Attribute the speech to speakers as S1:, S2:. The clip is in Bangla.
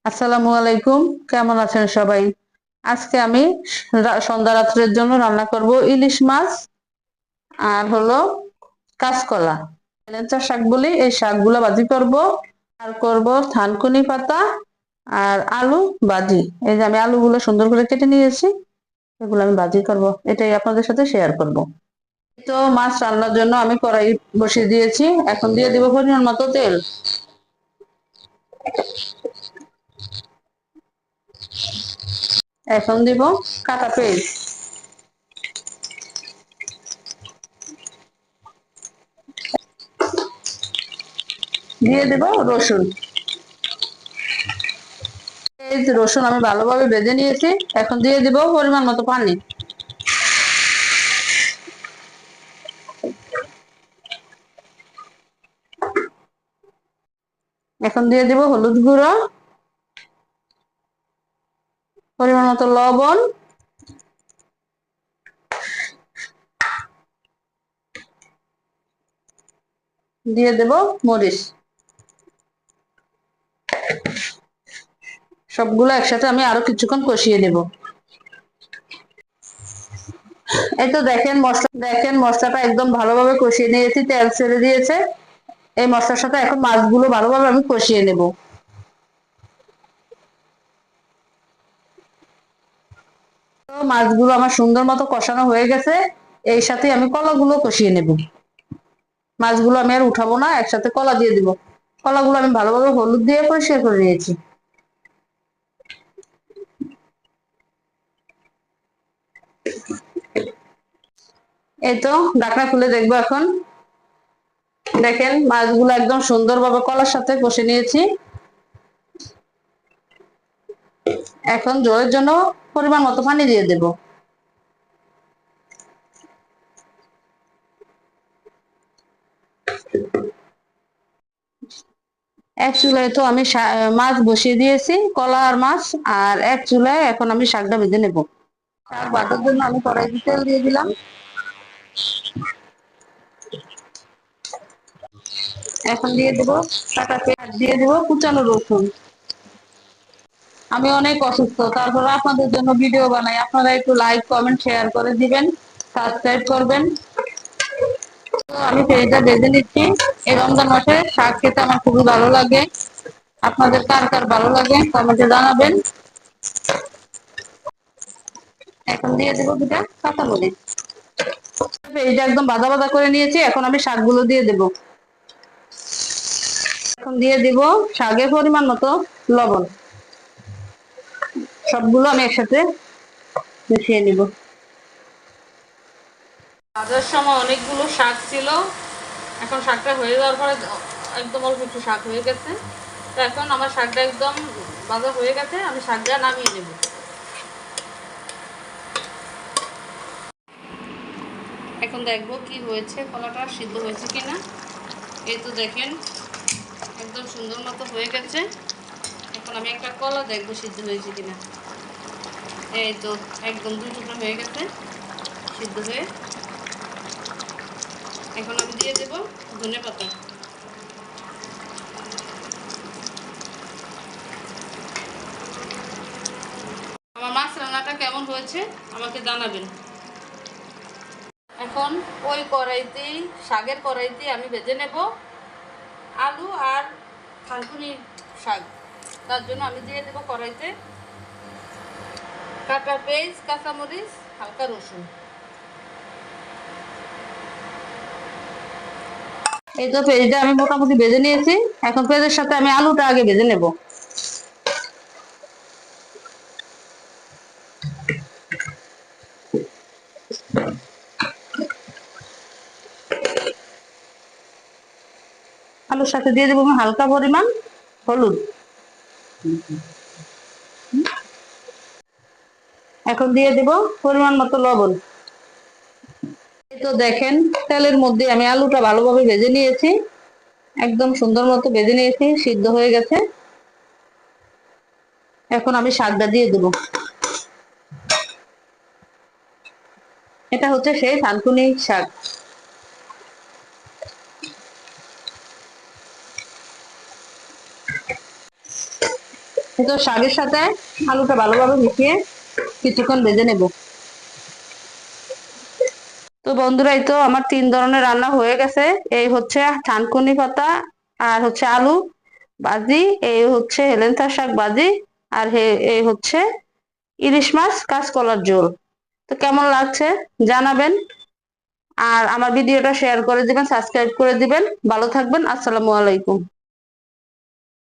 S1: আসসালামু আলাইকুম। কেমন আছেন সবাই? আজকে আমি সন্ধ্যা রাত্রের জন্য রান্না করব ইলিশ মাছ আর হলো কাঁচকলা। হেলেঞ্চা শাক বলি, এই শাকগুলা ভাজি করব। আর করব থানকুনি পাতা আর আলু ভাজি। এই যে আমি আলুগুলো সুন্দর করে কেটে নিয়েছি, এগুলো আমি ভাজি করব, এটাই আপনাদের সাথে শেয়ার করব। তো মাছ রান্নার জন্য আমি কড়াই বসিয়ে দিয়েছি, এখন দিয়ে দিব পরিমাণ মতো তেল। এখন দিব কাটা পেঁয়াজ, দিয়ে দিব রসুন। এই যে রসুন আমি ভালোভাবে ভেজে নিয়েছি, এখন দিয়ে দিব পরিমাণ মতো পানি। এখন দিয়ে দিব হলুদ গুঁড়ো, পরিমাণ মতো লবণ, দিয়ে দেব মরিচ। সবগুলো একসাথে আমি আরো কিছুক্ষণ কষিয়ে নেব। এই তো দেখেন মশলাটা একদম ভালোভাবে কষিয়ে নিয়েছি, তেল ছেড়ে দিয়েছে। এই মশলার সাথে এখন মাছগুলো ভালোভাবে আমি কষিয়ে নেব। তো মাছগুলো আমার সুন্দর মতো কষানো হয়ে গেছে, এই সাথে আমি কলাগুলো কষিয়ে নেব। মাছগুলো আমি আর উঠাবো না, একসাথে কলা দিয়ে দিব। কলাগুলো আমি ভালোভাবে হলুদ দিয়ে পরিষ্কার করে নিয়েছি। এই তো ঢাকনা খুলে দেখবো এখন। দেখেন মাছগুলো একদম সুন্দরভাবে কলার সাথে কষে নিয়েছি। এখন ঝোলের জন্য পরিমাণ মতো পানি দিয়ে দেব। এক চুলায় তো আমি মাছ বসিয়ে দিয়েছি, কলা আর মাছ। আর এক চুলায় এখন আমি শাকটা ভেজে নেব। শাক ভাজার জন্য আমি কড়াইতে তেল দিয়ে দিলাম। এখন দিয়ে দেবো কাটা পেঁয়াজ, দিয়ে দেবো কুচানো রসুন। আমি অনেক অসুস্থ, তারপরে আপনাদের জন্য ভিডিও বানাই, আপনারা একটু লাইক কমেন্ট শেয়ার করে দিবেন, সাবস্ক্রাইব করবেন। তো আমি পেঁয়াজটা ভেজে নিচ্ছি। এই রমজান মাসে শাক খেতে আমার খুবই ভালো লাগে। আপনাদের কার কার ভালো লাগে কমেন্টে জানাবেন। এখন দিয়ে দেবো দুটা কাঁচামরিচ। পেঁয়াজটা একদম ভাজা ভাজা করে নিয়েছি, এখন আমি শাকগুলো দিয়ে দেব। এখন দিয়ে দিব শাকের পরিমাণ মতো লবণ। সবগুলো আমি একসাথে মিশিয়ে নিব। ভাজার সময় অনেকগুলো শাক ছিল, এখন শাকটা হয়ে যাওয়ার পরে একদম অল্প একটু শাক হয়ে গেছে। তো এখন আমার শাকটা একদম ভাজা হয়ে গেছে, আমি শাকটা নামিয়ে নেব। এখন দেখবো কি হয়েছে, কলাটা সিদ্ধ হয়েছে কিনা। এই তো দেখেন একদম সুন্দর মতো হয়ে গেছে। এখন আমি একটা কলা দেখবো সিদ্ধ হয়েছে কিনা। এই তো একদম দুই টুকরা হয়ে গেছে সিদ্ধ হয়ে। এখন আমি দিয়ে দেব ধনেপাতা। আমার মাছ রান্নাটা কেমন হয়েছে আমাকে জানাবেন। এখন ওই কড়াইতেই, শাকের কড়াইতেই আমি ভেজে নেব আলু আর থানকুনি শাক। তার জন্য আমি দিয়ে দেবো কড়াইতে কাটা পেঁয়াজ, কাঁচামরিচ, হালকা রসুন। এই তো পেঁয়াজটা আমি মোটামুটি ভেজে নিয়েছি, এখন পেঁয়াজের সাথে আমি আলুটা আগে ভেজে নেব। আলুর সাথে দিয়ে দেবো আমি হালকা পরিমাণ হলুদ। এখন দিয়ে দেব পরিমাণ মতো লবণ। এই তো দেখেন তেলের মধ্যে আমি আলুটা ভালোভাবে ভেজে নিয়েছি, একদম সুন্দর মতো ভেজে নিয়েছি, সিদ্ধ হয়ে গেছে। এখন আমি শাকটা দিয়ে দেবো। এটা হচ্ছে সেই থানকুনি শাক। তো শাকের সাথে আলুটা ভালোভাবে মিশিয়ে কিছুক্ষণ ভেজে নেব। তো বন্ধুরা, এই তো আমার 3 ধরনের রান্না হয়ে গেছে। এই হচ্ছে থানকুনি পাতা, আর হচ্ছে আলু ভাজি, এই হচ্ছে হেলেন্থা শাক ভাজি, আর এই হচ্ছে ইলিশ মাছ কাঁচকলার ঝোল। তো কেমন লাগছে জানাবেন, আর আমার ভিডিওটা শেয়ার করে দিবেন, সাবস্ক্রাইব করে দিবেন। ভালো থাকবেন। আসসালামু আলাইকুম।